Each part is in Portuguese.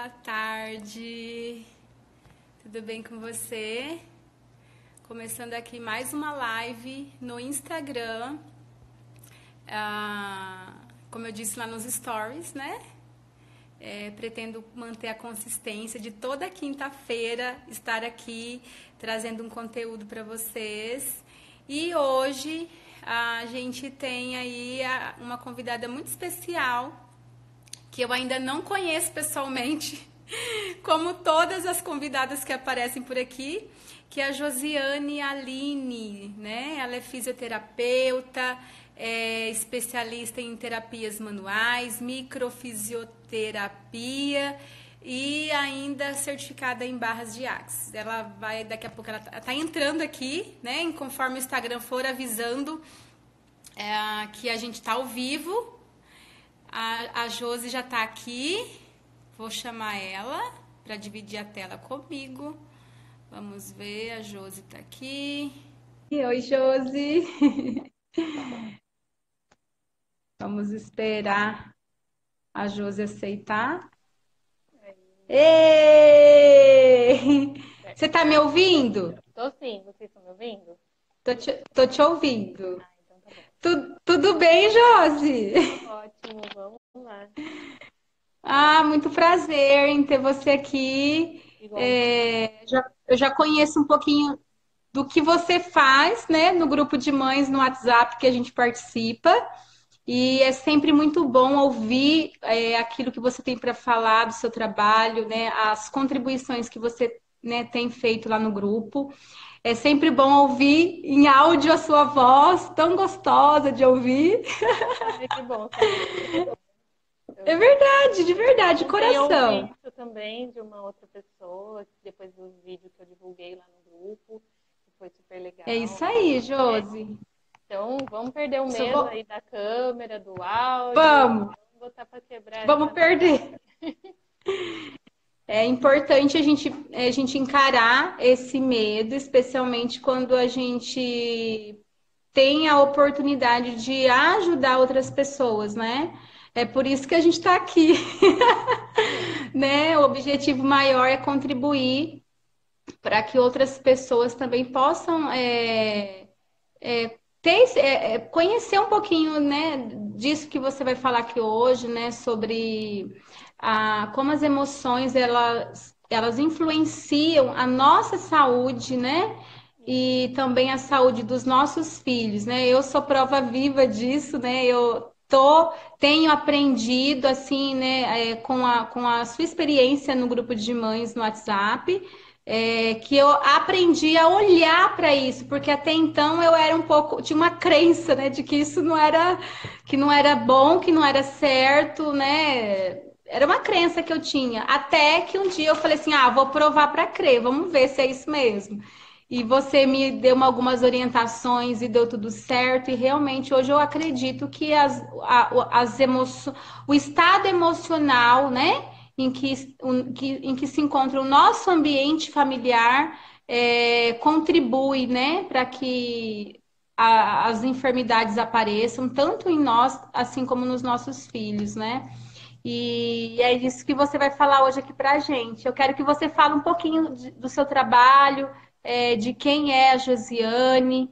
boa tarde. Tudo bem com você? Começando aqui mais uma live no Instagram. Como eu disse lá nos stories, né? Pretendo manter a consistência de toda quinta-feira estar aqui trazendo um conteúdo para vocês. E hoje a gente tem aí uma convidada muito especial que eu ainda não conheço pessoalmente, como todas as convidadas que aparecem por aqui, que é a Josiane Aline, né? Ela é fisioterapeuta, é especialista em terapias manuais, microfisioterapia e ainda certificada em barras de axis. Ela vai, daqui a pouco, ela tá entrando aqui, né? Conforme o Instagram for avisando que a gente tá ao vivo. A Josi já está aqui, vou chamar ela para dividir a tela comigo. Vamos ver, a Josi está aqui. Oi, Josi. Vamos esperar a Josi aceitar. Ei! Você está me ouvindo? Tô sim, vocês estão me ouvindo? Tô te ouvindo. Então tá bom. Tudo bem, Josi? Ótimo, vamos lá. Muito prazer em ter você aqui. Igualmente. Eu já conheço um pouquinho do que você faz, né, no grupo de mães no WhatsApp que a gente participa. E é sempre muito bom ouvir aquilo que você tem para falar do seu trabalho, né, as contribuições que você, né, tem feito lá no grupo. É sempre bom ouvir em áudio a sua voz, tão gostosa de ouvir. Ai, que bom saber. É Eu verdade, de verdade, de ontem eu ouvi coração. isso também de uma outra pessoa, depois do vídeo que eu divulguei lá no grupo, que foi super É legal. isso aí, Josi. Então, vamos perder o Só medo vou... aí da câmera, do áudio. Vamos, Vamos botar para quebrar vamos essa barreira. perder. É importante a gente encarar esse medo, especialmente quando a gente tem a oportunidade de ajudar outras pessoas, né? É por isso que a gente está aqui, né? O objetivo maior é contribuir para que outras pessoas também possam conhecer um pouquinho, né, disso que você vai falar aqui hoje, né, sobre como as emoções elas influenciam a nossa saúde, né, e também a saúde dos nossos filhos, né? Eu sou prova viva disso, né? Tenho aprendido assim, né, com a sua experiência no grupo de mães no WhatsApp que eu aprendi a olhar para isso, porque até então eu era um pouco, tinha uma crença, né, de que isso que não era bom, que não era certo, né? Era uma crença que eu tinha, até que um dia eu falei assim, vou provar para crer, vamos ver se é isso mesmo. E você me deu algumas orientações e deu tudo certo, e realmente hoje eu acredito que as emoções, o estado emocional, né? Em que se encontra o nosso ambiente familiar contribui, né, para que as enfermidades apareçam, tanto em nós, assim como nos nossos filhos, né? E é isso que você vai falar hoje aqui para a gente. Eu quero que você fale um pouquinho do seu trabalho, de quem é a Josiane.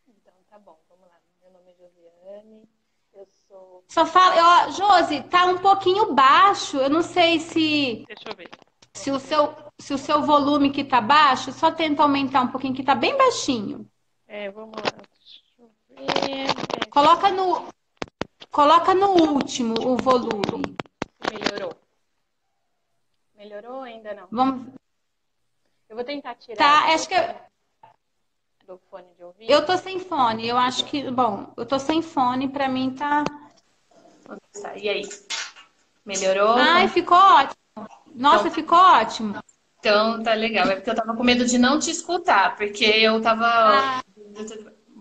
Então tá bom, vamos lá. Meu nome é Josiane, eu sou. Só fala, ó, Josi, tá um pouquinho baixo. Eu não sei Deixa eu ver. se Vamos ver. se o seu volume que tá baixo, só tenta aumentar um pouquinho, que tá bem baixinho. Vamos lá. Deixa eu ver. Coloca coloca no último o volume. Melhorou. Melhorou? Ainda não. Vamos, Eu vou tentar tirar tá, acho que do fone de eu ouvido. tô sem fone. Eu acho que, bom, eu tô sem fone, pra mim tá. E aí? Melhorou? Ai, ficou ótimo. Então, Nossa, ficou ótimo. então tá legal. É porque eu tava com medo de não te escutar, porque eu tava. Ah,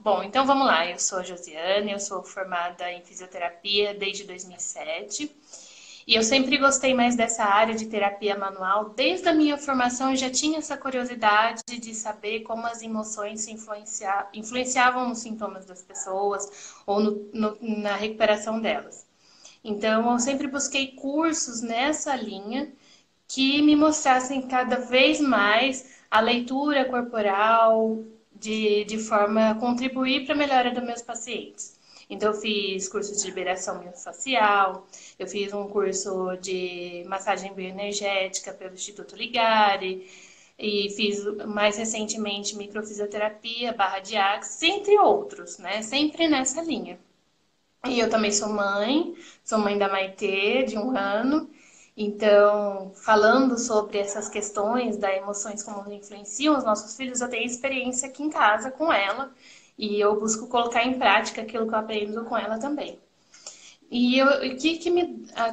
Bom, então vamos lá. Eu sou a Josiane, eu sou formada em fisioterapia desde 2007. E eu sempre gostei mais dessa área de terapia manual. Desde a minha formação, eu já tinha essa curiosidade de saber como as emoções influenciavam nos sintomas das pessoas ou na recuperação delas. Então, eu sempre busquei cursos nessa linha que me mostrassem cada vez mais a leitura corporal de forma a contribuir para a melhora dos meus pacientes. Então, eu fiz curso de liberação miofascial, eu fiz um curso de massagem bioenergética pelo Instituto Ligari, e fiz mais recentemente microfisioterapia, barra de axis, entre outros, né? Sempre nessa linha. E eu também sou mãe da Maitê, de 1 ano. Então, falando sobre essas questões das emoções, como influenciam os nossos filhos, eu tenho experiência aqui em casa com ela. E eu busco colocar em prática aquilo que eu aprendo com ela também.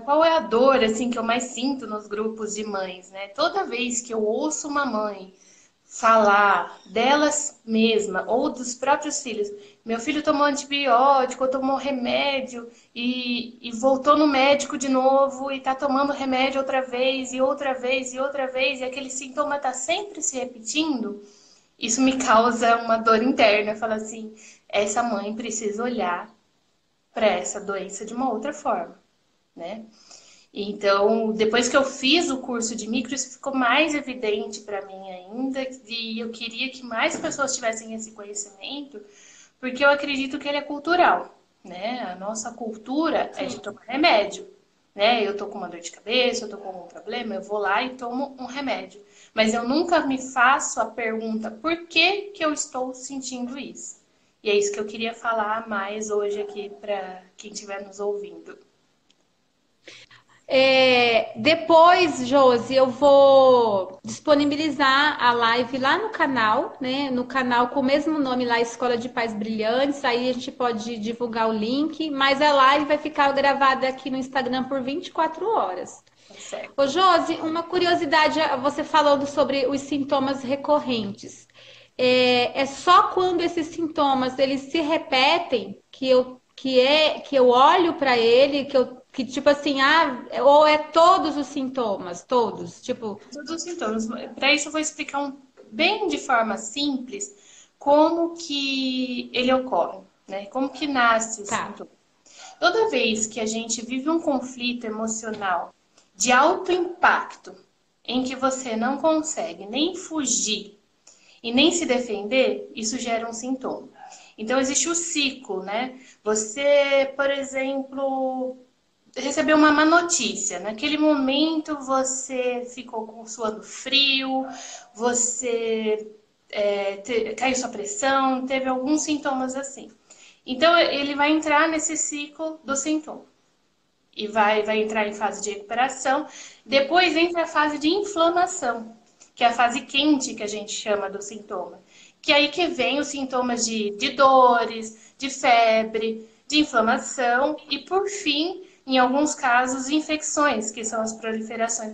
Qual é a dor assim que eu mais sinto nos grupos de mães, né? Toda vez que eu ouço uma mãe falar delas mesma ou dos próprios filhos, meu filho tomou antibiótico, ou tomou remédio e voltou no médico de novo e tá tomando remédio outra vez e outra vez e outra vez e aquele sintoma tá sempre se repetindo, isso me causa uma dor interna. Eu falo assim, essa mãe precisa olhar para essa doença de uma outra forma, né? Então, depois que eu fiz o curso de micro, isso ficou mais evidente para mim ainda, e eu queria que mais pessoas tivessem esse conhecimento, porque eu acredito que ele é cultural, né? A nossa cultura é de Sim. tomar remédio, né? Eu tô com uma dor de cabeça, eu tô com algum problema, eu vou lá e tomo um remédio. Mas eu nunca me faço a pergunta, por que que eu estou sentindo isso? E é isso que eu queria falar mais hoje aqui para quem estiver nos ouvindo. Depois, Josi, eu vou disponibilizar a live lá no canal, né? No canal com o mesmo nome lá, Escola de Pais Brilhantes. Aí a gente pode divulgar o link, mas a live vai ficar gravada aqui no Instagram por 24 horas. Tá Ô, certo? Josi, uma curiosidade, você falando sobre os sintomas recorrentes. É só quando esses sintomas eles se repetem que eu olho para ele, que tipo assim, ou é todos os sintomas, todos, tipo, Todos os sintomas. Para isso, eu vou explicar bem de forma simples como que ele ocorre, né? Como que nasce o tá, sintoma. Toda vez que a gente vive um conflito emocional de alto impacto, em que você não consegue nem fugir e nem se defender, isso gera um sintoma. Então, existe o ciclo, né? Você, por exemplo, recebeu uma má notícia. Naquele momento você ficou com suando frio, você caiu sua pressão, teve alguns sintomas assim. Então ele vai entrar nesse ciclo do sintoma e vai entrar em fase de recuperação. Depois entra a fase de inflamação, que é a fase quente que a gente chama do sintoma. Que é aí que vem os sintomas de dores, de febre, de inflamação e, por fim, em alguns casos, infecções, que são as proliferações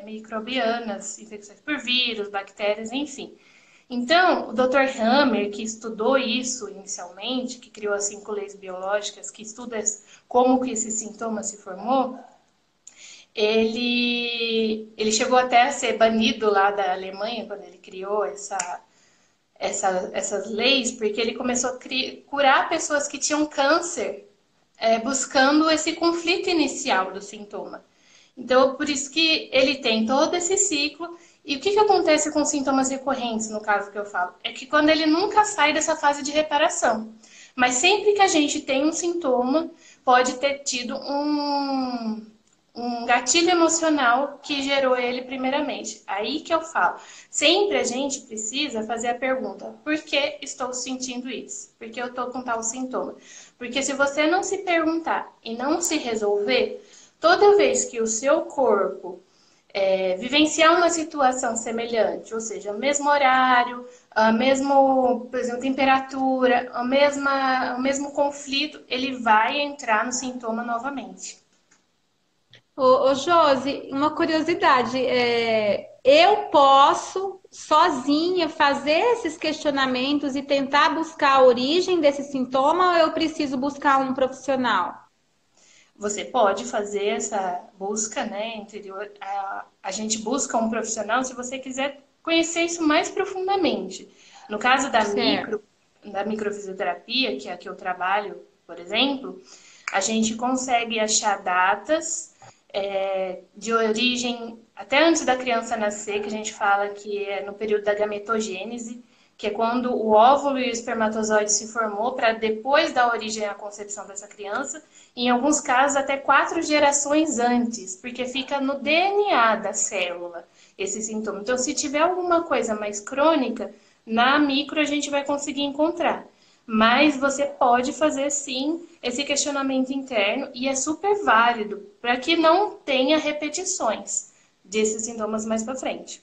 microbianas, infecções por vírus, bactérias, enfim. Então, o Dr. Hammer, que estudou isso inicialmente, que criou as 5 leis biológicas, que estuda como que esse sintoma se formou, ele chegou até a ser banido lá da Alemanha quando ele criou essas leis, porque ele começou a curar pessoas que tinham câncer, buscando esse conflito inicial do sintoma. Então, por isso que ele tem todo esse ciclo. E o que acontece com sintomas recorrentes, no caso que eu falo? É que quando ele nunca sai dessa fase de reparação. Mas sempre que a gente tem um sintoma, pode ter tido um gatilho emocional que gerou ele primeiramente. Aí que eu falo. Sempre a gente precisa fazer a pergunta: por que estou sentindo isso? Por que eu estou com tal sintoma? Porque se você não se perguntar e não se resolver, toda vez que o seu corpo vivenciar uma situação semelhante, ou seja, o mesmo horário, a mesmo, por exemplo, temperatura, o mesmo conflito, ele vai entrar no sintoma novamente. ô, Josi, uma curiosidade, eu posso sozinha fazer esses questionamentos e tentar buscar a origem desse sintoma ou eu preciso buscar um profissional? Você pode fazer essa busca, né, interior. A gente busca um profissional se você quiser conhecer isso mais profundamente. No caso Certo. da microfisioterapia, que é a que eu trabalho, por exemplo, a gente consegue achar datas de origem até antes da criança nascer, que a gente fala que é no período da gametogênese, que é quando o óvulo e o espermatozoide se formou para depois da origem à concepção dessa criança. Em alguns casos, até 4 gerações antes, porque fica no DNA da célula esse sintoma. Então, se tiver alguma coisa mais crônica, na micro a gente vai conseguir encontrar. Mas você pode fazer sim esse questionamento interno e é super válido para que não tenha repetições desses sintomas mais para frente.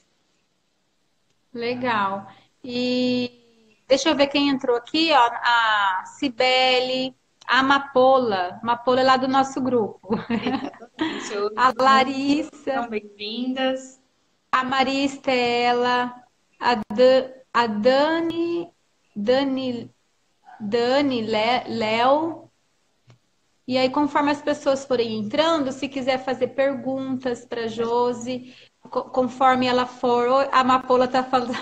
Legal. E deixa eu ver quem entrou aqui, ó. A Cibele, a Amapola. Amapola é lá do nosso grupo. Exatamente. A São Larissa, bem-vindas. a Maria Estela, a Dani, Léo. E aí, conforme as pessoas forem entrando, se quiser fazer perguntas para Josi, conforme ela for, a Amapola tá falando.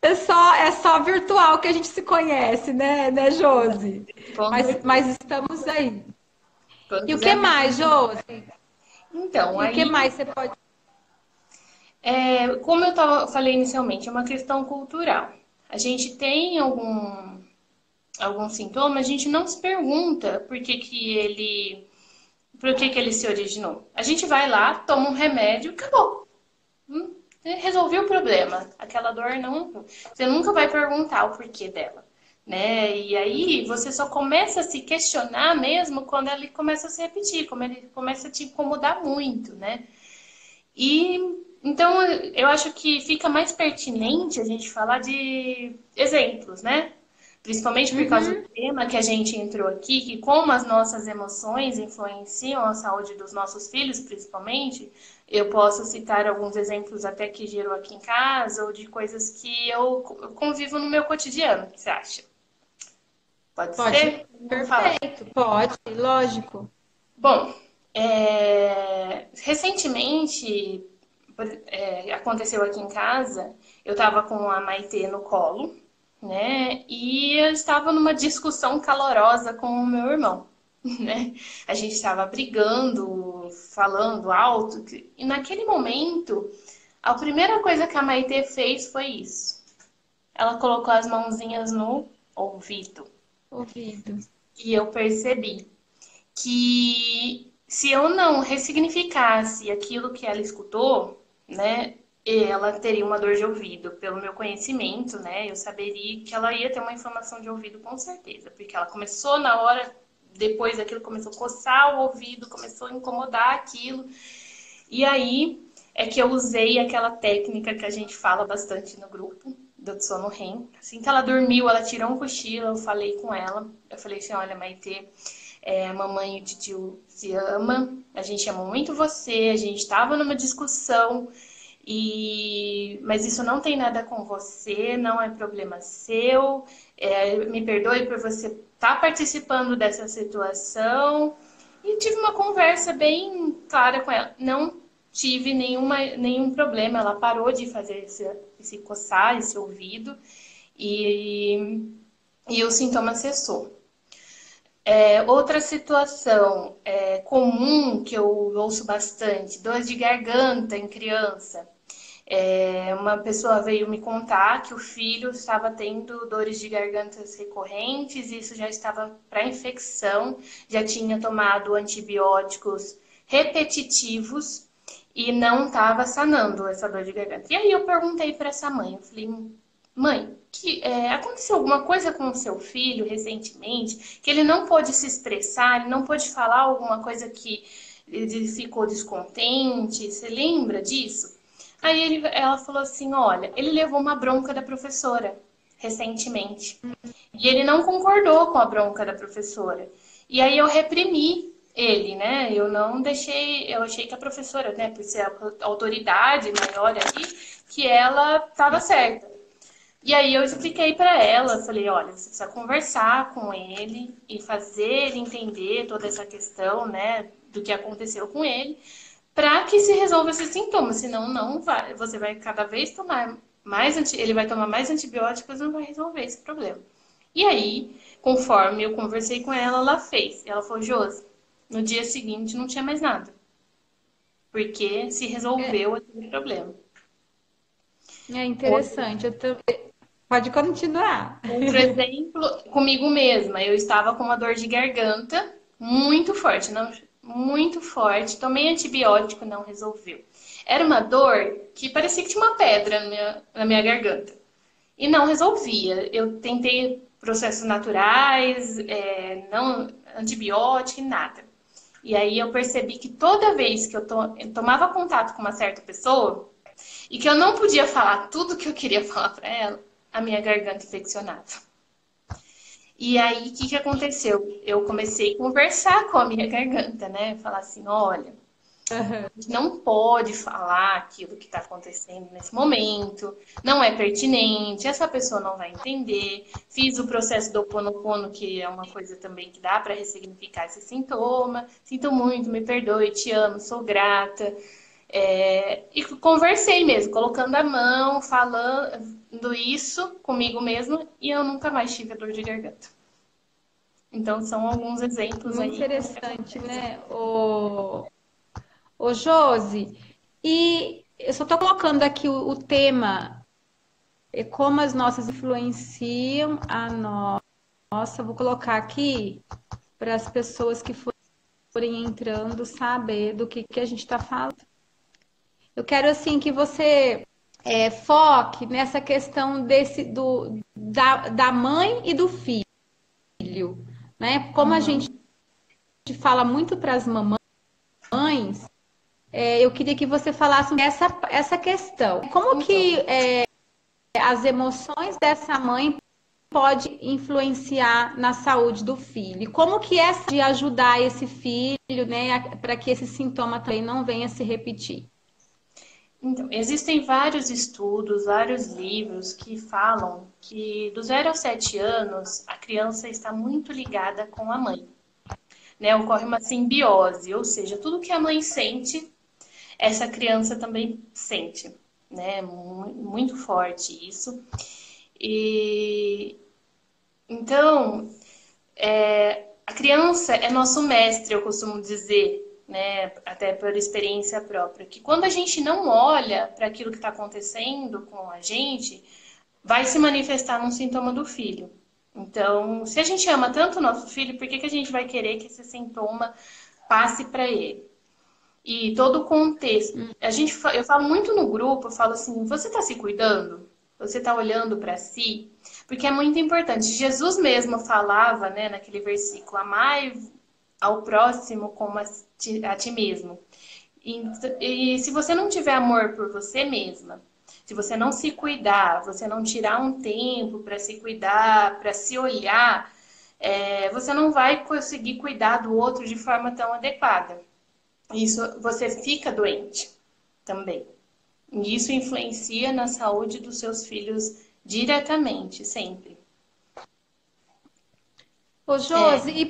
É só virtual que a gente se conhece, né, Josi? Com Mas certeza. estamos aí. Quando E o que quiser mais, vir. Josi? Então, E o que aí, mais você pode. como falei inicialmente, é uma questão cultural. A gente tem algum sintoma, a gente não se pergunta por que que ele se originou. A gente vai lá, toma um remédio, acabou. Resolveu o problema. Aquela dor não. Você nunca vai perguntar o porquê dela. Né? E aí você só começa a se questionar mesmo quando ele começa a se repetir, quando ele começa a te incomodar muito, né? E então eu acho que fica mais pertinente a gente falar de exemplos, né? Principalmente por causa do Uhum. tema que a gente entrou aqui, que como as nossas emoções influenciam a saúde dos nossos filhos, principalmente, eu posso citar alguns exemplos até que gerou aqui em casa, ou de coisas que eu convivo no meu cotidiano. O que você acha? Pode Pode. ser? Vamos falar. Perfeito. Pode, lógico. Bom, recentemente aconteceu aqui em casa, eu estava com a Maitê no colo, né? E eu estava numa discussão calorosa com o meu irmão, né? A gente estava brigando, falando alto, e naquele momento, a primeira coisa que a Maitê fez foi isso. Ela colocou as mãozinhas no ouvido. Ouvido. E eu percebi que se eu não ressignificasse aquilo que ela escutou, né, ela teria uma dor de ouvido. Pelo meu conhecimento, né, eu saberia que ela ia ter uma inflamação de ouvido com certeza, porque ela começou na hora, depois daquilo começou a coçar o ouvido, começou a incomodar aquilo. E aí é que eu usei aquela técnica que a gente fala bastante no grupo, do sono REM. Assim que ela dormiu, ela tirou um cochilo, eu falei com ela. Eu falei assim, olha, Maitê, a mamãe e o tio se ama, a gente ama muito você, a gente estava numa discussão, mas isso não tem nada com você, não é problema seu. Me perdoe por você estar participando dessa situação. E tive uma conversa bem clara com ela. Não tive nenhum problema. Ela parou de fazer esse coçar, esse ouvido, e, e o sintoma cessou. Outra situação comum que eu ouço bastante, dor de garganta em criança. Uma pessoa veio me contar que o filho estava tendo dores de gargantas recorrentes, e isso já estava para infecção, já tinha tomado antibióticos repetitivos e não estava sanando essa dor de garganta. E aí eu perguntei para essa mãe, eu falei, mãe, aconteceu alguma coisa com o seu filho recentemente, que ele não pôde se expressar, ele não pôde falar alguma coisa que ele ficou descontente, você lembra disso? Aí ela falou assim, olha, ele levou uma bronca da professora recentemente. E ele não concordou com a bronca da professora. E aí eu reprimi ele, né? Eu não deixei, eu achei que a professora, né, por ser a autoridade maior ali, que ela estava certa. E aí eu expliquei para ela, falei, olha, você precisa conversar com ele e fazer ele entender toda essa questão, né, do que aconteceu com ele, para que se resolva esses sintomas, senão não vai, você vai cada vez tomar mais, ele vai tomar mais antibióticos e não vai resolver esse problema. E aí, conforme eu conversei com ela, ela fez. Ela falou, Josi, no dia seguinte não tinha mais nada, porque se É, resolveu aquele problema. é interessante. Pode continuar. Outro exemplo, comigo mesma. Eu estava com uma dor de garganta muito forte, não, muito forte. Tomei antibiótico, não resolveu. Era uma dor que parecia que tinha uma pedra na minha garganta. E não resolvia. Eu tentei processos naturais, não antibiótico e nada. E aí eu percebi que toda vez que eu tomava contato com uma certa pessoa e que eu não podia falar tudo que eu queria falar para ela, a minha garganta infeccionava. E aí, o que que aconteceu? Eu comecei a conversar com a minha garganta, né? Falar assim, olha, a gente não pode falar aquilo que está acontecendo nesse momento, não é pertinente, essa pessoa não vai entender. Fiz o processo do Ho Oponopono, que é uma coisa também que dá para ressignificar esse sintoma. Sinto muito, me perdoe, te amo, sou grata. E conversei mesmo, colocando a mão, falando isso comigo mesma, e eu nunca mais tive a dor de garganta. Então, são alguns exemplos Muito aí que interessante, acontecem. né, o Josi? E eu só estou colocando aqui o tema, como as nossas influenciam a nossa. Vou colocar aqui para as pessoas que forem entrando saber do que a gente está falando. Eu quero assim que você foque nessa questão da mãe e do filho, né? Como a gente Uhum. fala muito para as mamães, eu queria que você falasse essa questão. Como que Então, as emoções dessa mãe pode influenciar na saúde do filho? E como que é de ajudar esse filho, né, para que esse sintoma também não venha se repetir? Então, existem vários estudos, vários livros que falam que do 0 aos 7 anos a criança está muito ligada com a mãe, né? Ocorre uma simbiose, ou seja, tudo que a mãe sente, essa criança também sente, né? Muito forte isso. E então, a criança é nosso mestre, eu costumo dizer, né, até por experiência própria, que quando a gente não olha para aquilo que está acontecendo com a gente, vai se manifestar num sintoma do filho. Então, se a gente ama tanto o nosso filho, por que que a gente vai querer que esse sintoma passe para ele? E todo o contexto. Eu falo muito no grupo, eu falo assim: você está se cuidando? Você está olhando para si? Porque é muito importante. Jesus mesmo falava, né, naquele versículo: amai ao próximo como a ti mesmo. E se você não tiver amor por você mesma, se você não se cuidar, você não tirar um tempo para se cuidar, para se olhar, você não vai conseguir cuidar do outro de forma tão adequada. Isso você fica doente também. E isso influencia na saúde dos seus filhos diretamente, sempre. Ô, É, Josi,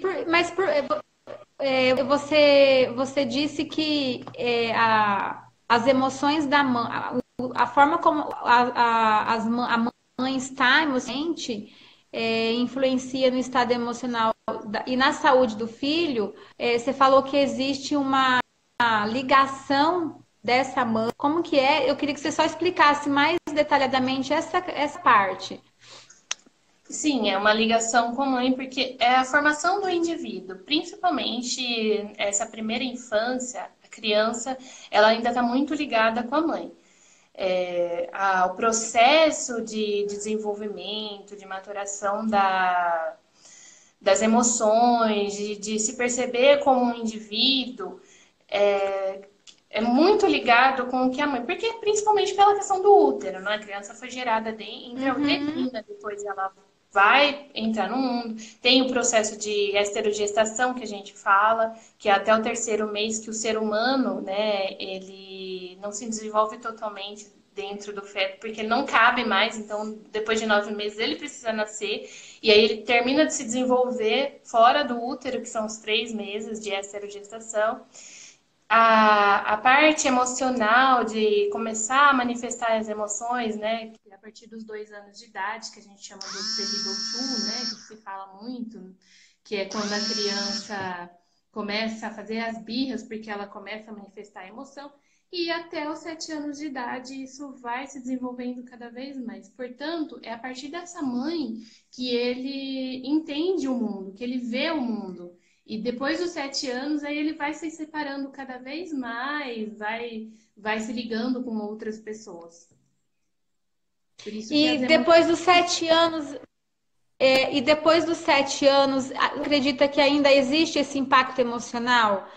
você disse que as emoções da mãe, a forma como a mãe está emocionante, influencia no estado emocional e na saúde do filho. Você falou que existe uma ligação dessa mãe. Como que é? Eu queria que você só explicasse mais detalhadamente essa parte. sim, é uma ligação com a mãe, porque é a formação do indivíduo, principalmente essa primeira infância, a criança, ela ainda está muito ligada com a mãe. O processo de desenvolvimento, de maturação das emoções, de se perceber como um indivíduo, é muito ligado com o que a mãe, porque principalmente pela questão do útero, né? A criança foi gerada Uhum. intrauterina, depois ela vai entrar no mundo. Tem o processo de esterogestação que a gente fala, que é até o terceiro mês que o ser humano, né, ele não se desenvolve totalmente dentro do feto, porque ele não cabe mais, então depois de 9 meses ele precisa nascer, e aí ele termina de se desenvolver fora do útero, que são os 3 meses de esterogestação. a parte emocional de começar a manifestar as emoções, né? Que a partir dos 2 anos de idade, que a gente chama do período two, né? Que se fala muito, que é quando a criança começa a fazer as birras, porque ela começa a manifestar a emoção. E até os 7 anos de idade, isso vai se desenvolvendo cada vez mais. Portanto, é a partir dessa mãe que ele entende o mundo, que ele vê o mundo. E depois dos 7 anos, aí ele vai se separando cada vez mais, vai se ligando com outras pessoas. Por isso que as E depois dos 7 anos, acredita que ainda existe esse impacto emocional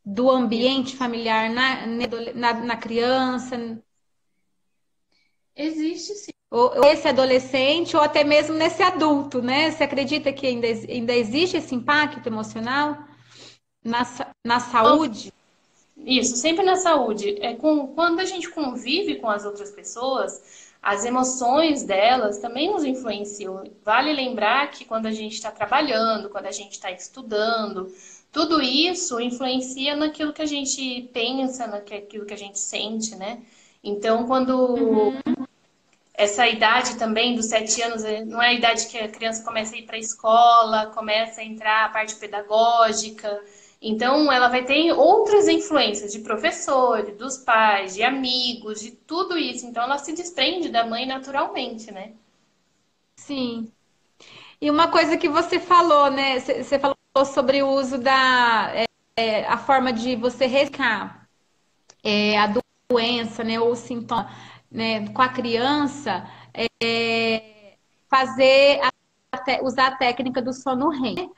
do ambiente familiar na criança, existe sim. ou esse adolescente, ou até mesmo nesse adulto, né? Você acredita que ainda existe esse impacto emocional na saúde? Isso, sempre na saúde. Quando a gente convive com as outras pessoas, as emoções delas também nos influenciam. Vale lembrar que quando a gente está trabalhando, quando a gente está estudando, tudo isso influencia naquilo que a gente pensa, naquilo que a gente sente, né? Então, quando essa idade também dos 7 anos, não é a idade que a criança começa a ir para a escola, começa a entrar a parte pedagógica. Então, ela vai ter outras influências de professores, dos pais, de amigos, de tudo isso. Então, ela se desprende da mãe naturalmente, né? Sim. E uma coisa que você falou, né? Você falou sobre o uso a forma de você riscar a doença, né? Ou o sintoma, né? Com a criança, fazer usar a técnica do sono REM.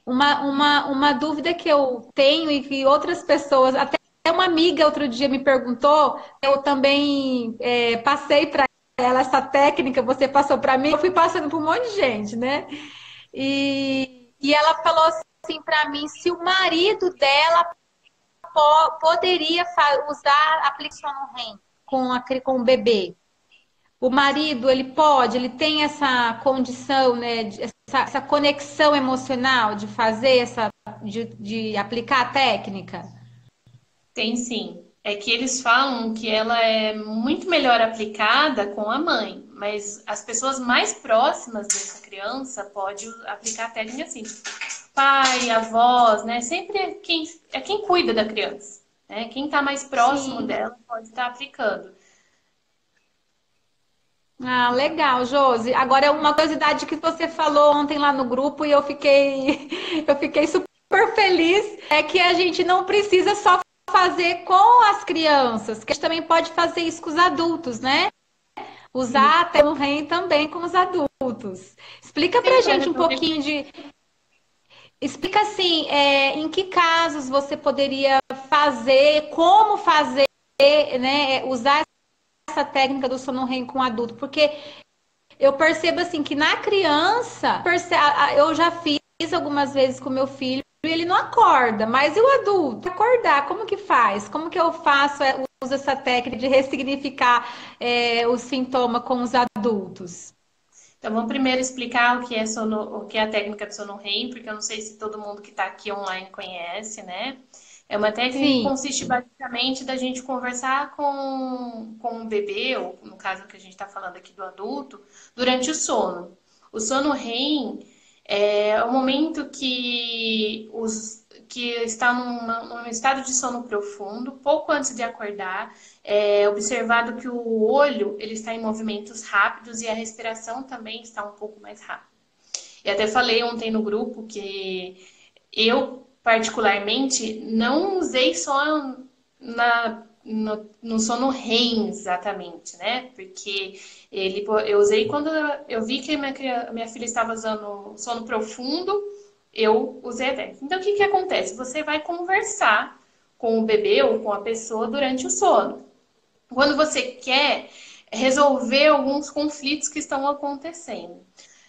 Uma dúvida que eu tenho e que outras pessoas, até uma amiga outro dia me perguntou, eu também passei para ela essa técnica, você passou para mim, eu fui passando para um monte de gente, né? E ela falou assim para mim se o marido dela poderia usar a aplicação no REM com o bebê. O marido, ele tem essa condição, né, essa conexão emocional de fazer de aplicar a técnica? Tem sim. É que eles falam que ela é muito melhor aplicada com a mãe, mas as pessoas mais próximas dessa criança pode aplicar a técnica assim. Pai, avós, né? Sempre é quem cuida da criança, né? Quem está mais próximo Sim. dela pode estar aplicando. Ah, legal, Josi. Agora, uma curiosidade que você falou ontem lá no grupo e eu fiquei super feliz é que a gente não precisa só fazer com as crianças, que a gente também pode fazer isso com os adultos, né? Sim. Usar até no REM também com os adultos. Explica pra Sim, pode gente um aproveitar. pouquinho de. Explica assim, em que casos você poderia fazer, como fazer, né? Usar essa técnica do sono REM com o adulto, porque eu percebo assim que na criança, eu já fiz algumas vezes com meu filho e ele não acorda, mas e o adulto? Acordar, como que faz? Como que eu faço, uso essa técnica de ressignificar o sintoma com os adultos? Então, vamos primeiro explicar o que é a técnica do sono REM, porque eu não sei se todo mundo que está aqui online conhece, né? É uma técnica que Sim, consiste basicamente da gente conversar com o bebê, ou no caso que a gente está falando aqui do adulto, durante o sono. O sono REM é o momento que está num estado de sono profundo, pouco antes de acordar, é observado que o olho ele está em movimentos rápidos e a respiração também está um pouco mais rápida. E até falei ontem no grupo que eu, particularmente, não usei só no sono REM exatamente, né? Porque eu usei quando eu vi que minha filha estava usando sono profundo, eu usei a técnica. Então, o que acontece? Você vai conversar com o bebê ou com a pessoa durante o sono. Quando você quer resolver alguns conflitos que estão acontecendo.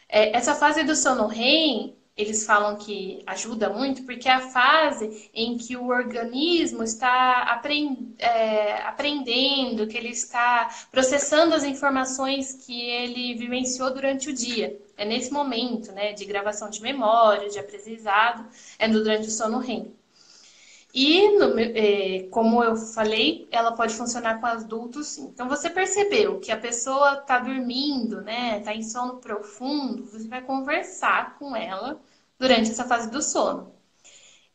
Essa fase do sono REM, eles falam que ajuda muito, porque é a fase em que o organismo está aprendendo, que ele está processando as informações que ele vivenciou durante o dia. É nesse momento, né, de gravação de memória, de aprendizado, durante o sono REM. Como eu falei, ela pode funcionar com adultos, sim. Então, você percebeu que a pessoa está dormindo, né? Está em sono profundo, você vai conversar com ela durante essa fase do sono.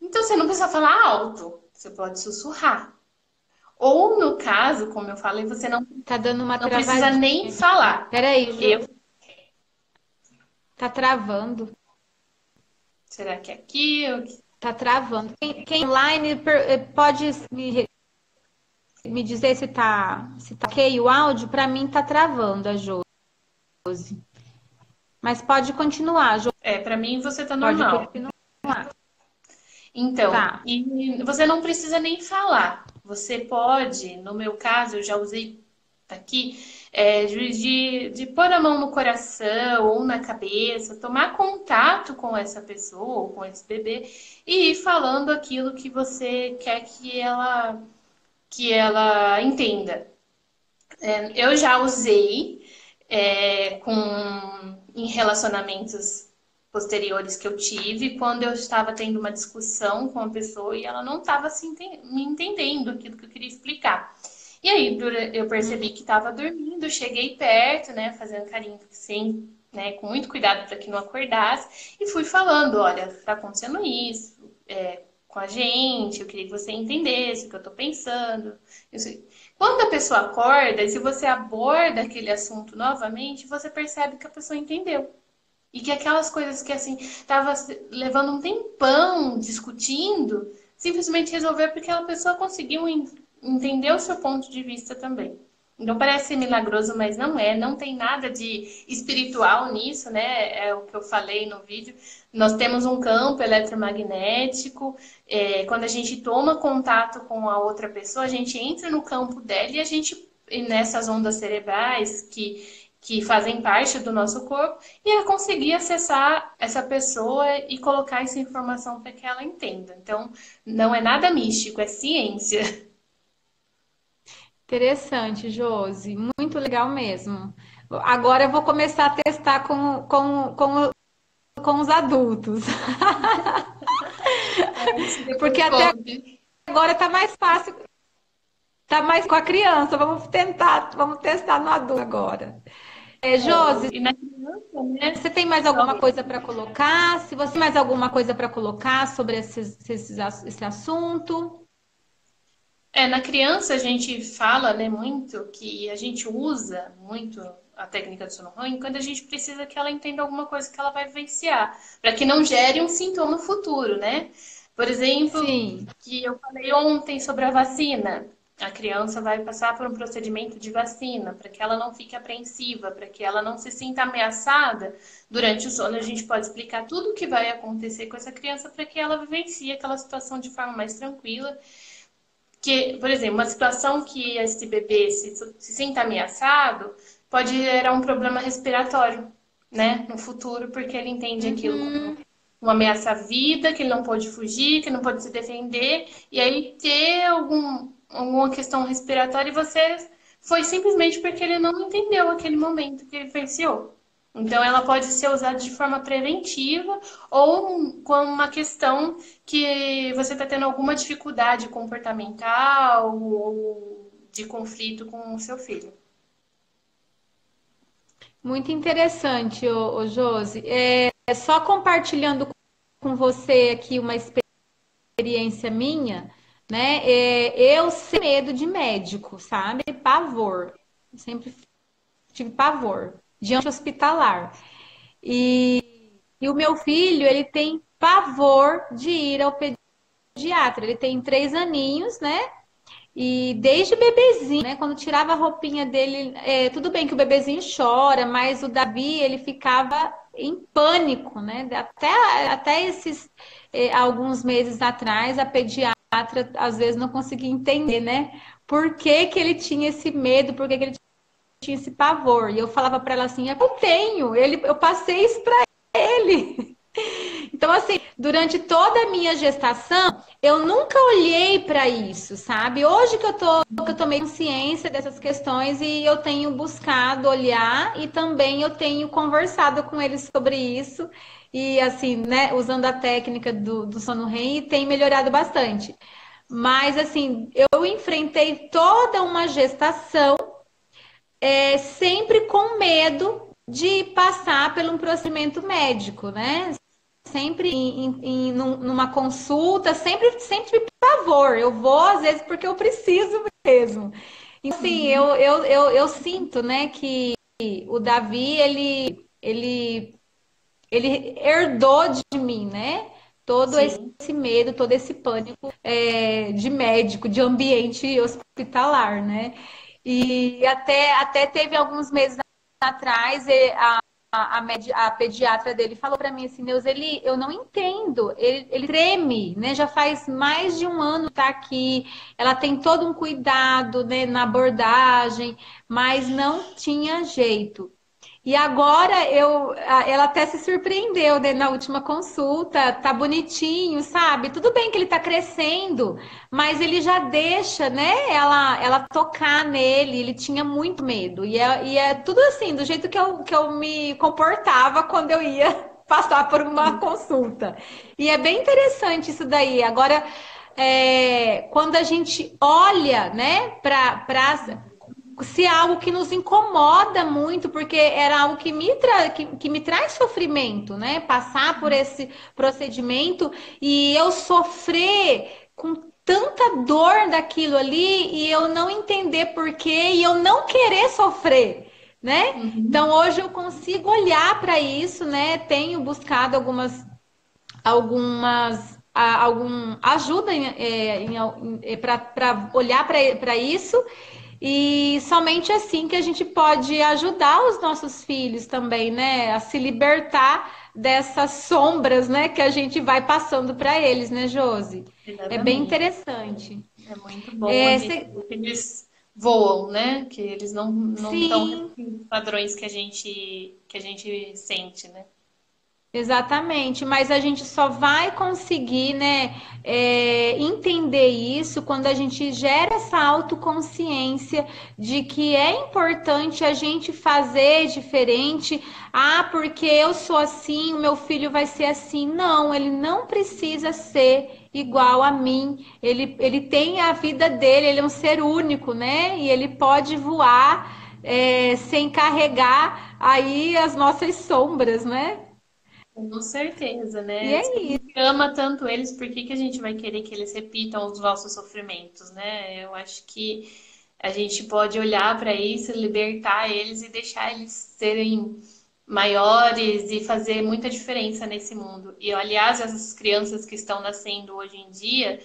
Então, você não precisa falar alto, você pode sussurrar. Ou, no caso, como eu falei, você Tá dando uma não precisa travadinha nem aqui. falar. Peraí, Eu, tá travando. será que é aqui? Tá travando. Quem online pode me dizer se tá ok o áudio? Para mim tá travando a Josi. Mas pode continuar, Josi. Para mim você tá Pode normal. continuar. Então, Tá. e você não precisa nem falar. Você pode, no meu caso, eu já usei aqui, de pôr a mão no coração ou na cabeça, tomar contato com essa pessoa ou com esse bebê e ir falando aquilo que você quer que ela entenda. Eu já usei em relacionamentos posteriores que eu tive, quando eu estava tendo uma discussão com a pessoa e ela não estava me entendendo aquilo que eu queria explicar. E aí eu percebi que estava dormindo, cheguei perto, né, fazendo carinho sem, né, com muito cuidado para que não acordasse, e fui falando, olha, está acontecendo isso, com a gente, eu queria que você entendesse o que eu estou pensando. Quando a pessoa acorda, e se você aborda aquele assunto novamente, você percebe que a pessoa entendeu. E que aquelas coisas que, assim, estava levando um tempão discutindo, simplesmente resolveu porque aquela pessoa conseguiu entender o seu ponto de vista também. Então parece milagroso, mas não é. Não tem nada de espiritual nisso, né? É o que eu falei no vídeo. Nós temos um campo eletromagnético. Quando a gente toma contato com a outra pessoa, a gente entra no campo dela e nessas ondas cerebrais que fazem parte do nosso corpo, e é conseguir acessar essa pessoa e colocar essa informação para que ela entenda. Então, não é nada místico, é ciência. Interessante, Josi. Muito legal mesmo. Agora eu vou começar a testar com os adultos. Isso Porque depois até conte. agora tá mais fácil, tá mais com a criança. Vamos testar no adulto agora. Josi, E na criança, né? você tem mais alguma coisa para colocar? Se você tem mais alguma coisa para colocar sobre esse assunto? Na criança a gente fala, né, muito que a gente usa muito a técnica do sono REM quando a gente precisa que ela entenda alguma coisa que ela vai vivenciar, para que não gere um sintoma futuro, né? Por exemplo, Sim. que eu falei ontem sobre a vacina. A criança vai passar por um procedimento de vacina, para que ela não fique apreensiva, para que ela não se sinta ameaçada durante o sono. A gente pode explicar tudo o que vai acontecer com essa criança para que ela vivencie aquela situação de forma mais tranquila que, por exemplo, uma situação que esse bebê se sinta ameaçado pode gerar um problema respiratório, né, no futuro, porque ele entende aquilo como Uhum. uma ameaça à vida, que ele não pode fugir, que não pode se defender, e aí ter alguma questão respiratória e você foi simplesmente porque ele não entendeu aquele momento que ele vivenciou. Então, ela pode ser usada de forma preventiva ou com uma questão que você está tendo alguma dificuldade comportamental ou de conflito com o seu filho. Muito interessante, ô Josi. Só compartilhando com você aqui uma experiência minha, né? Eu sem medo de médico, sabe? Pavor. Eu sempre tive pavor de hospitalar. E o meu filho, ele tem pavor de ir ao pediatra. Ele tem 3 aninhos, né? E desde bebezinho, né? Quando tirava a roupinha dele, tudo bem que o bebezinho chora, mas o Davi, ele ficava em pânico, né? Até esses alguns meses atrás, a pediatra às vezes não conseguia entender, né? Por que que ele tinha esse medo, por que que ele tinha esse pavor. E eu falava para ela assim: eu tenho, eu passei isso para ele. Então, assim, durante toda a minha gestação, eu nunca olhei para isso, sabe? Hoje que eu tomei consciência dessas questões e eu tenho buscado olhar e também eu tenho conversado com eles sobre isso. E assim, né, usando a técnica do sono REM, tem melhorado bastante. Mas assim, eu enfrentei toda uma gestação sempre com medo de passar por um procedimento médico, né? Sempre numa consulta, sempre pavor. Eu vou, às vezes, porque eu preciso mesmo. E assim, Uhum. eu sinto, né, que o Davi, ele herdou de mim, né? Todo Sim. esse medo, todo esse pânico de médico, de ambiente hospitalar, né? E até teve alguns meses atrás, a pediatra dele falou para mim assim, Deus, eu não entendo, ele treme, né? Já faz mais de um ano que tá aqui, ela tem todo um cuidado, né, na abordagem, mas não tinha jeito. E agora ela até se surpreendeu, né, na última consulta, tá bonitinho, sabe? Tudo bem que ele tá crescendo, mas ele já deixa, né, ela tocar nele, ele tinha muito medo. E é tudo assim, do jeito que eu me comportava quando eu ia passar por uma consulta. E é bem interessante isso daí. Agora, quando a gente olha, né, para se é algo que nos incomoda muito, porque era algo que me traz sofrimento, né? Passar por esse procedimento e eu sofrer com tanta dor daquilo ali e eu não entender porquê e eu não querer sofrer, né? Então Uhum. hoje eu consigo olhar para isso, né? Tenho buscado algum ajuda para olhar para isso e somente assim que a gente pode ajudar os nossos filhos também, né, a se libertar dessas sombras, né, que a gente vai passando para eles, né, Josi? É bem Exatamente. interessante. É muito bom a É, gente ver que eles voam, né? Que eles não estão sim, repetindo os padrões que a gente sente, né? exatamente, mas a gente só vai conseguir, né, entender isso quando a gente gera essa autoconsciência de que é importante a gente fazer diferente. Ah, porque eu sou assim, o meu filho vai ser assim. Não, ele não precisa ser igual a mim. Ele tem a vida dele, ele é um ser único, né? E ele pode voar, sem carregar aí as nossas sombras, né? Com certeza, E né? Se a é gente ama tanto eles, por que que a gente vai querer que eles repitam os nossos sofrimentos, né? Eu acho que a gente pode olhar para isso, libertar eles e deixar eles serem maiores e fazer muita diferença nesse mundo. E, aliás, essas crianças que estão nascendo hoje em dia,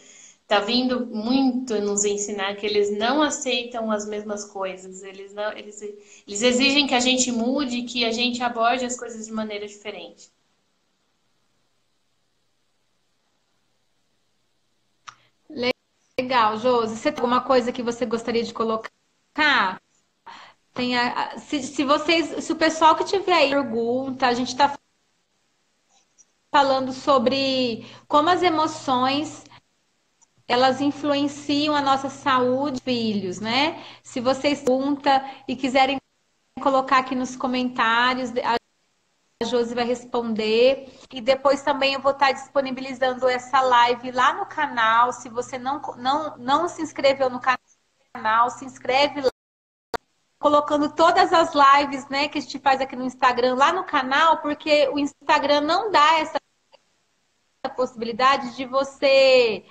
tá vindo muito nos ensinar que eles não aceitam as mesmas coisas. Eles exigem que a gente mude, que a gente aborde as coisas de maneira diferente. legal, Josi. Você tem alguma coisa que você gostaria de colocar? Se o pessoal que tiver aí pergunta, a gente está falando sobre como as emoções elas influenciam a nossa saúde, filhos, né? Se vocês perguntam e quiserem colocar aqui nos comentários, a Josi vai responder. E depois também eu vou estar disponibilizando essa live lá no canal. Se você não se inscreveu no canal, se inscreve lá, colocando todas as lives, né, que a gente faz aqui no Instagram lá no canal, porque o Instagram não dá essa possibilidade de você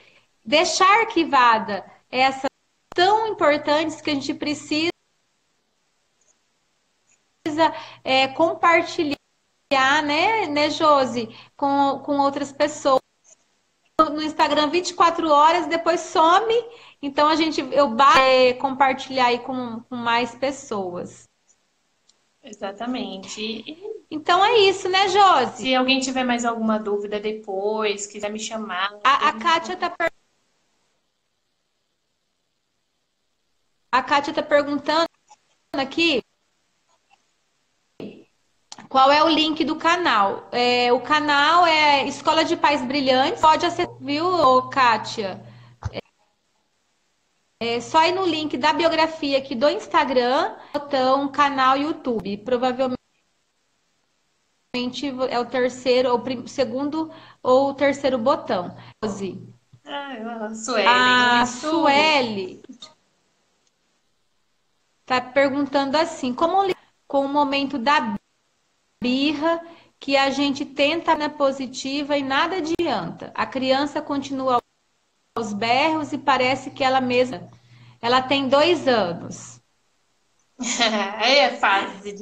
deixar arquivada essas tão importantes que a gente precisa compartilhar, né, Josi, com outras pessoas. No Instagram 24 horas, depois some. Então compartilhar aí com mais pessoas. Exatamente. Então é isso, né, Josi? Se alguém tiver mais alguma dúvida depois, quiser me chamar, A, a Kátia tá, a Kátia tá perguntando aqui qual é o link do canal. O canal é Escola de Pais Brilhantes. Pode acessar, viu, Kátia? É só ir no link da biografia aqui do Instagram, botão canal YouTube. Provavelmente é o terceiro, ou segundo ou o terceiro botão. Ah, a Suelen, A muito. Sueli está perguntando assim, como lidar com o momento da birra que a gente tenta na positiva e nada adianta. A criança continua aos berros e parece que ela mesma, ela tem 2 anos. É a fase,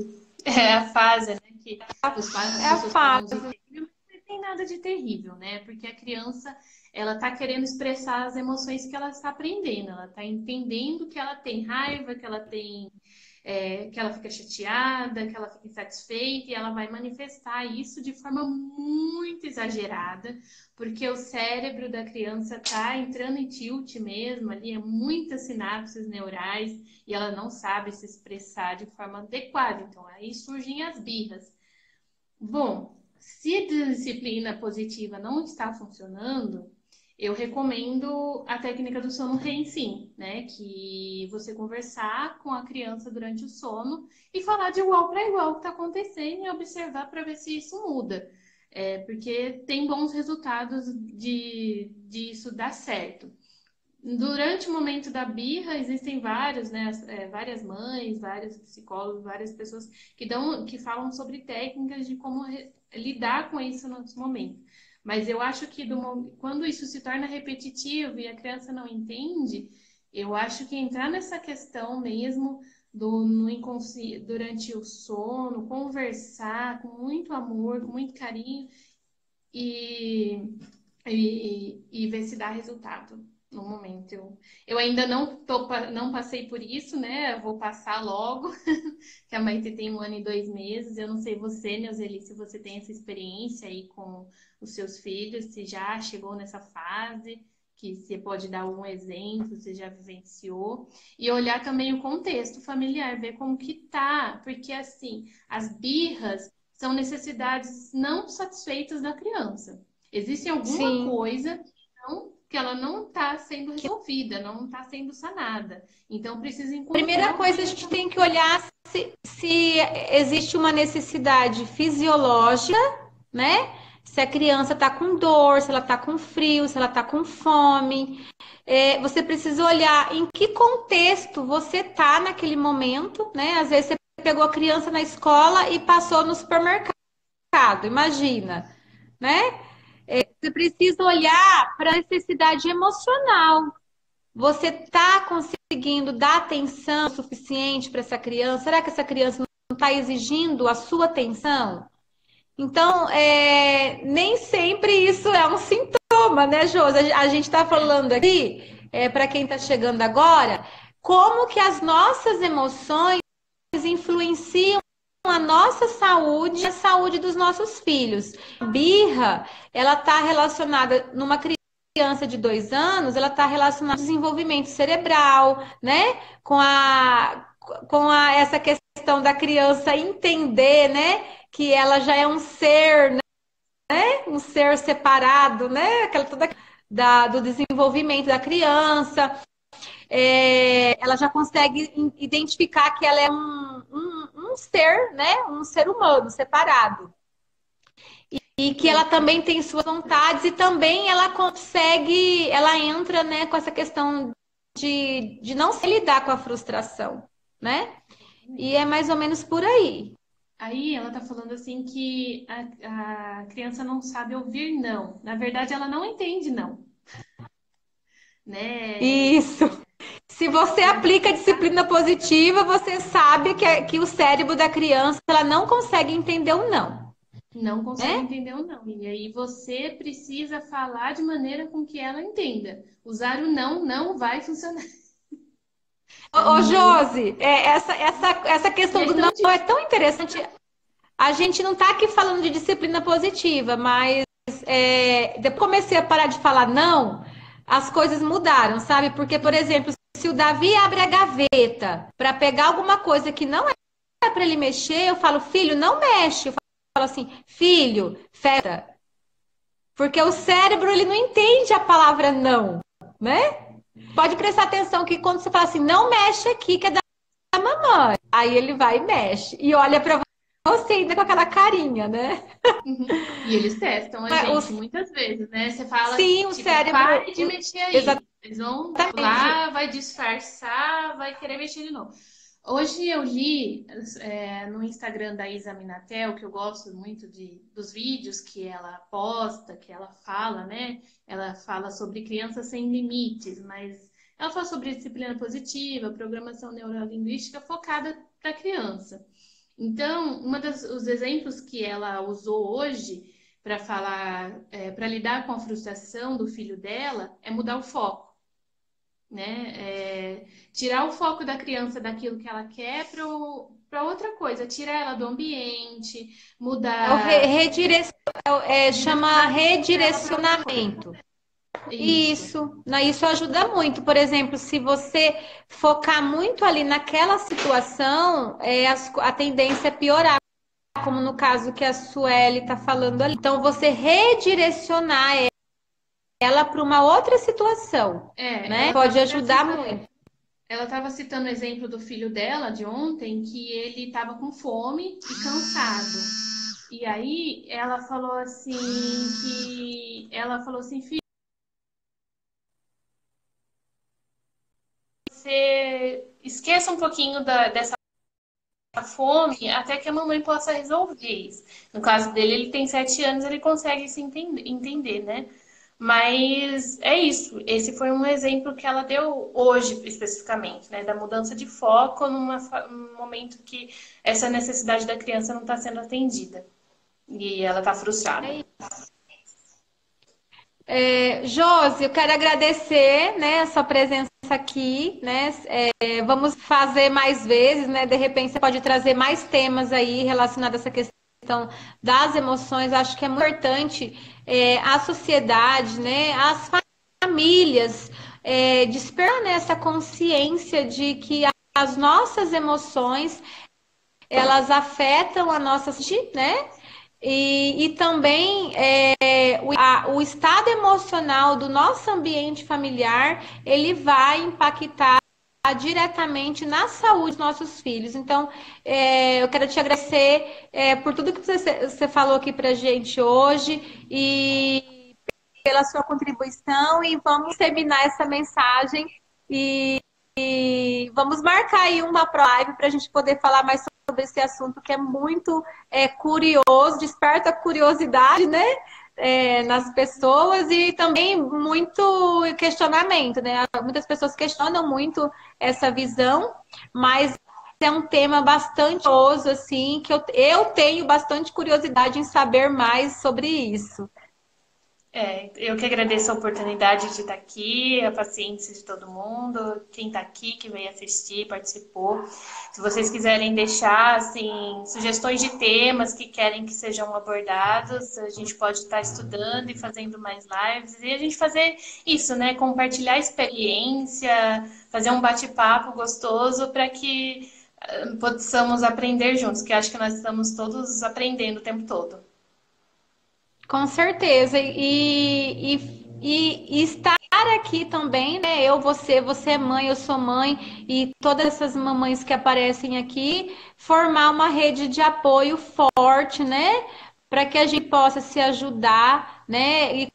é a fase, né, que as É a pessoas falam de fase. terrível, mas não tem nada de terrível, né? Porque a criança, ela tá querendo expressar as emoções que ela está aprendendo, ela tá entendendo que ela tem raiva, que ela tem que ela fica chateada, que ela fica insatisfeita, e ela vai manifestar isso de forma muito exagerada, porque o cérebro da criança está entrando em tilt mesmo, ali é muitas sinapses neurais, e ela não sabe se expressar de forma adequada. Então, aí surgem as birras. Bom, se a disciplina positiva não está funcionando, eu recomendo a técnica do sono REM sim, né? Que você conversar com a criança durante o sono e falar de igual para igual o que está acontecendo e observar para ver se isso muda. Porque tem bons resultados de isso dar certo. Durante o momento da birra, existem vários, né, várias mães, vários psicólogos, várias pessoas que falam sobre técnicas de como lidar com isso nesse momento. Mas eu acho que quando isso se torna repetitivo e a criança não entende, eu acho que entrar nessa questão mesmo no inconsciente, durante o sono, conversar com muito amor, com muito carinho e e ver se dá resultado no momento. Eu ainda não passei por isso, né? Eu vou passar logo, que a Maite tem 1 ano e 2 meses. Eu não sei você, Neuzeli, se você tem essa experiência aí com os seus filhos, se já chegou nessa fase, que você pode dar algum exemplo, se já vivenciou, e olhar também o contexto familiar, ver como que tá, porque assim, as birras são necessidades não satisfeitas da criança. Existe alguma Sim. coisa que ela não está sendo resolvida, não está sendo sanada. Então, precisa Primeira encontrar o coisa, a que gente tem que olhar se existe uma necessidade fisiológica, né? Se a criança está com dor, se ela está com frio, se ela está com fome. Você precisa olhar em que contexto você está naquele momento, né? Às vezes você pegou a criança na escola e passou no supermercado, imagina, né? Você precisa olhar para a necessidade emocional. Você está conseguindo dar atenção suficiente para essa criança? Será que essa criança não está exigindo a sua atenção? Então, nem sempre isso é um sintoma, né, Josi? A gente está falando aqui, para quem está chegando agora, como que as nossas emoções influenciam a nossa saúde e a saúde dos nossos filhos. A birra, ela está relacionada numa criança de 2 anos, ela está relacionada ao desenvolvimento cerebral, né? Com essa questão da criança entender, né? Que ela já é um ser, né? Um ser separado, né? Aquela toda do desenvolvimento da criança. Ela já consegue identificar que ela é um ser, né? Um ser humano separado. E que ela também tem suas vontades e também ela consegue, ela entra, né, com essa questão de não se lidar com a frustração, né? E é mais ou menos por aí. Aí ela tá falando assim que a criança não sabe ouvir não. Na verdade, ela não entende não, né? Isso. Se você aplica a disciplina positiva, você sabe que o cérebro da criança ela não consegue entender o não, Não consegue né? entender o não. E aí você precisa falar de maneira com que ela entenda. Usar o não não vai funcionar. É Ô, muito. Josi, essa E questão é do não tão é difícil. tão interessante. A gente não está aqui falando de disciplina positiva, mas depois que comecei a parar de falar não, as coisas mudaram, sabe? Porque, por exemplo, se o Davi abre a gaveta para pegar alguma coisa que não é para ele mexer, eu falo, filho, não mexe. Eu falo assim, filho, fecha. Porque o cérebro, ele não entende a palavra não, né? Pode prestar atenção que quando você fala assim, não mexe aqui, que é da mamãe. Aí ele vai e mexe. E olha para você ainda com aquela carinha, né? Uhum. E eles testam a gente muitas vezes, né? Você fala, Sim, o tipo, cérebro. pare de mexer aí. Eles vão Exatamente. lá, vai disfarçar, vai querer mexer de novo. Hoje eu li no Instagram da Isa Minatel, que eu gosto muito dos vídeos que ela posta, que ela fala, né? Ela fala sobre crianças sem limites, mas ela fala sobre disciplina positiva, programação neurolinguística focada para criança. Então, os exemplos que ela usou hoje para falar, para lidar com a frustração do filho dela, é mudar o foco, né? Tirar o foco da criança daquilo que ela quer para outra coisa, tirar ela do ambiente, É o mudar, chama direcionar ela para outra coisa. redirecionamento. Isso. Isso, isso ajuda muito. Por exemplo, se você focar muito ali naquela situação, a tendência é piorar, como no caso que a Sueli está falando ali. Então, você redirecionar ela para uma outra situação, né? Ela Pode estava ajudar muito. ela estava citando o exemplo do filho dela de ontem, que ele estava com fome e cansado. E aí ela falou assim, filho, você esqueça um pouquinho dessa fome até que a mamãe possa resolver isso. No caso dele, ele tem 7 anos, ele consegue se entender, né? Mas é isso. Esse foi um exemplo que ela deu hoje, especificamente, né? Da mudança de foco num momento que essa necessidade da criança não está sendo atendida. E ela está frustrada. Josi, eu quero agradecer, né, a sua presença aqui, né? Vamos fazer mais vezes, né? De repente você pode trazer mais temas aí relacionados a essa questão das emoções. Acho que é muito importante a sociedade, né? As famílias despertar nessa consciência de que as nossas emoções elas afetam a nossa saúde, né? E também o estado emocional do nosso ambiente familiar, ele vai impactar diretamente na saúde dos nossos filhos. Então, eu quero te agradecer por tudo que você falou aqui pra gente hoje e pela sua contribuição e vamos terminar essa mensagem e vamos marcar aí uma live para a gente poder falar mais sobre esse assunto que é muito curioso, desperta curiosidade, né? Nas pessoas e também muito questionamento, né? Muitas pessoas questionam muito essa visão, mas é um tema bastante curioso, assim, que eu tenho bastante curiosidade em saber mais sobre isso. Eu que agradeço a oportunidade de estar aqui, a paciência de todo mundo, quem está aqui, que veio assistir, participou. Se vocês quiserem deixar assim, sugestões de temas que querem que sejam abordados, a gente pode estar estudando e fazendo mais lives e a gente fazer isso, né? Compartilhar experiência, fazer um bate-papo gostoso para que possamos aprender juntos, que acho que nós estamos todos aprendendo o tempo todo. Com certeza. E estar aqui também, né? Você é mãe, eu sou mãe, e todas essas mamães que aparecem aqui, formar uma rede de apoio forte, né? Para que a gente possa se ajudar, né? E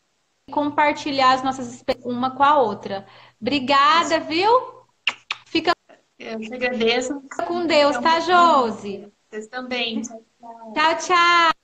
compartilhar as nossas experiências uma com a outra. Obrigada, viu? Fica Eu te agradeço. com Deus, tá, Josi? Vocês também. Tchau, tchau.